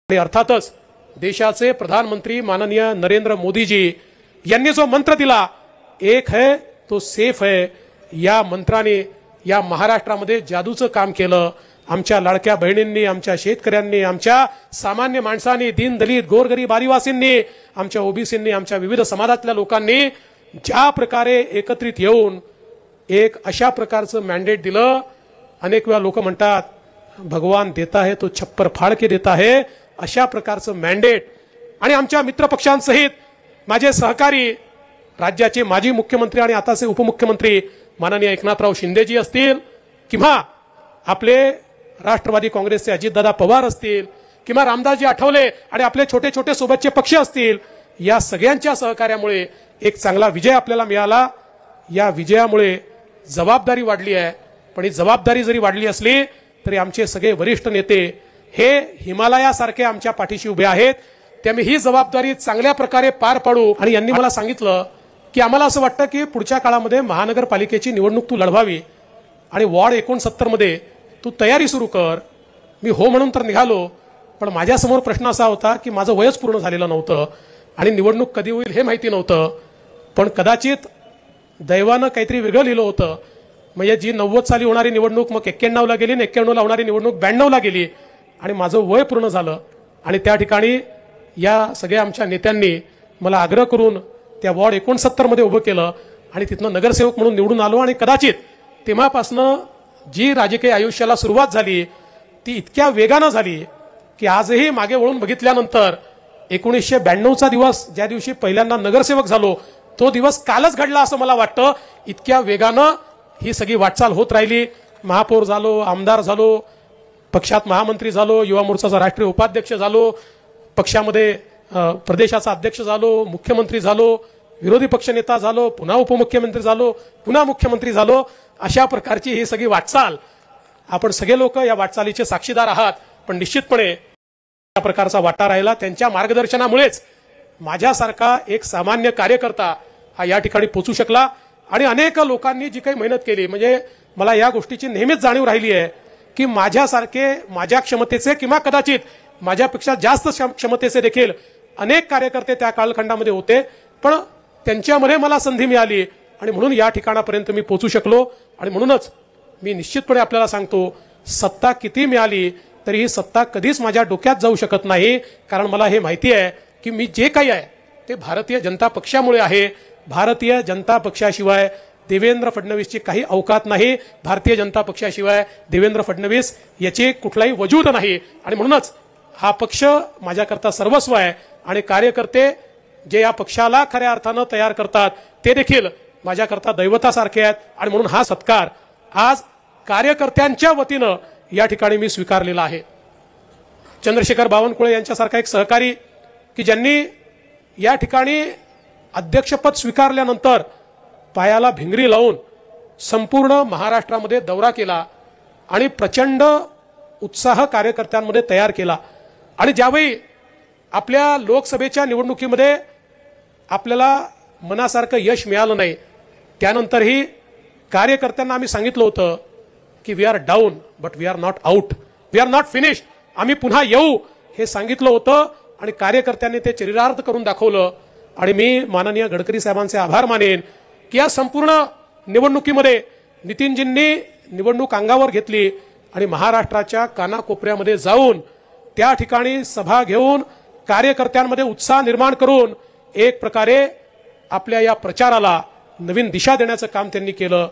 आणि अर्थातच देशाचे प्रधानमंत्री माननीय नरेंद्र मोदीजी यांनी जो मंत्र दिला, एक है तो सेफ है, या मंत्राने या महाराष्ट्रामध्ये जादूचं काम केलं। आमच्या लाडक्या बहिणींनी, आमच्या शेतकऱ्यांनी, आमच्या सामान्य माणसांनी, दीन दलित गोरगरीब आदिवासींनी, आमच्या ओबीसींनी, आमच्या विविध समाजातल्या लोकांनी ज्या प्रकारे एकत्रित येऊन एक अशा प्रकारचं मॅन्डेट दिलं। अनेक वेळा लोक म्हणतात भगवान देता है तो छप्पर फाड़ के देता है, अशा प्रकारचं मॅन्डेट आणि आमच्या मित्रपक्षांसहित माझे सहकारी राज्याचे माजी मुख्यमंत्री आणि आताचे उपमुख्यमंत्री माननीय एकनाथराव शिंदेजी असतील किंवा आपले राष्ट्रवादी काँग्रेसचे अजितदादा पवार असतील किंवा रामदासजी आठवले आणि आपले छोटे छोटे सोबतचे पक्ष असतील, या सगळ्यांच्या सहकार्यामुळे एक चांगला विजय आपल्याला मिळाला। या विजयामुळे जबाबदारी वाढली आहे, पण ही जबाबदारी जरी वाढली असली तरी आमचे सगळे वरिष्ठ नेते हे हिमालयासारखे आमच्या पाठीशी उभे आहेत। त्यामुळे ही जबाबदारी चांगल्या प्रकारे पार पाडू। आणि यांनी मला सांगितलं की आम्हाला असं वाटतं की पुढच्या काळामध्ये महानगरपालिकेची निवडणूक तू लढवावी आणि वॉर्ड 69 मध्ये तू तयारी सुरू कर। मी हो म्हणून तर निघालो, पण माझ्यासमोर प्रश्न असा होता की माझं वयच पूर्ण झालेलं नव्हतं आणि निवडणूक कधी होईल हे माहिती नव्हतं। पण कदाचित दैवानं काहीतरी वेगळं लिहिलं होतं, म्हणजे जी 90 साली होणारी निवडणूक मग 91 ला गेली, 91 ला होणारी निवडणूक 92 ला गेली आणि माझं वय पूर्ण झालं। आणि त्या ठिकाणी या सगळ्या आमच्या नेत्यांनी मला आग्रह करून त्या वॉर्ड 69 मध्ये उभं केलं आणि तिथनं नगरसेवक म्हणून निवडून आलो। आणि कदाचित तेव्हापासनं जी राजकीय आयुष्याला सुरुवात झाली ती इतक्या वेगानं झाली की आजही मागे वळून बघितल्यानंतर 1992चा दिवस, ज्या दिवशी पहिल्यांदा नगरसेवक झालो, तो दिवस कालच घडला असं मला वाटतं। इतक्या वेगानं ही सगळी वाटचाल होत राहिली। महापौर झालो, आमदार झालो, पक्षात महामंत्री झालो, युवा मोर्चाचा राष्ट्रीय उपाध्यक्ष झालो, पक्षामध्ये प्रदेशाचा अध्यक्ष झालो, मुख्यमंत्री झालो, विरोधी पक्षनेता झालो, पुन्हा उपमुख्यमंत्री झालो, पुन्हा मुख्यमंत्री झालो। अशा प्रकारची ही सगळी वाटचाल, आपण सगळे लोक या वाटचालीचे साक्षीदार आहात। पण निश्चितपणे या प्रकारचा वाटा राहिला त्यांच्या मार्गदर्शनामुळेच माझ्यासारखा एक सामान्य कार्यकर्ता हा या ठिकाणी पोहोचू शकला। आणि अनेक लोकांनी जी काही मेहनत केली, म्हणजे मला या गोष्टीची नेहमीच जाणीव राहिली आहे की माझ्यासारखे, माझ्या क्षमतेचे किंवा कदाचित माझ्यापेक्षा जास्त क्षमतेचे देखील अनेक कार्यकर्ते त्या कालखंडामध्ये होते, पण त्यांच्यामध्ये मला संधी मिळाली आणि म्हणून या ठिकाणापर्यंत मी पोहोचू शकलो। आणि म्हणूनच मी निश्चितपणे आपल्याला सांगतो, सत्ता किती मिळाली तरी ही सत्ता कधीच माझ्या डोक्यात जाऊ शकत नाही, कारण मला हे माहिती आहे की मी जे काही आहे ते भारतीय जनता पक्षामुळे आहे। भारतीय जनता पक्षाशिवाय देवेंद्र फडणवीसची काही अवकात नाही, भारतीय जनता पक्षाशिवाय देवेंद्र फडणवीस याचे कुठलाही वजूद नाही। आणि म्हणूनच हा पक्ष माझ्याकरता सर्वस्व आहे आणि कार्यकर्ते जे या पक्षाला खऱ्या अर्थानं तयार करतात ते देखील माझ्याकरता दैवतासारखे आहेत। आणि म्हणून हा सत्कार आज कार्यकर्त्यांच्या वतीनं या ठिकाणी मी स्वीकारलेला आहे। चंद्रशेखर बावनकुळे यांच्यासारखा एक सहकारी की ज्यांनी या ठिकाणी अध्यक्षपद स्वीकारल्यानंतर पायाला भिंगरी लावून संपूर्ण महाराष्ट्रामध्ये दौरा केला आणि प्रचंड उत्साह कार्यकर्त्यांमध्ये तयार केला। आणि ज्यावेळी आपल्या लोकसभेच्या निवडणुकीमध्ये आपल्याला मनासारखं यश मिळालं नाही, त्यानंतरही कार्यकर्त्यांना आम्ही सांगितलं होतं की we are down but we are not out, we are not finished, आम्ही पुन्हा येऊ हे सांगितलं होतं आणि कार्यकर्त्यांनी ते चरितार्थ करून दाखवलं। आणि मी माननीय गडकरी साहेबांचे आभार मानेन की या संपूर्ण निवडणुकीमध्ये नितीनजींनी निवडणूक अंगावर घेतली आणि महाराष्ट्राच्या कानाकोपऱ्यामध्ये जाऊन त्या ठिकाणी सभा घेऊन कार्यकर्त्यांमध्ये उत्साह निर्माण करून एक प्रकारे आपल्या या प्रचाराला नवीन दिशा देण्याचं काम त्यांनी केलं।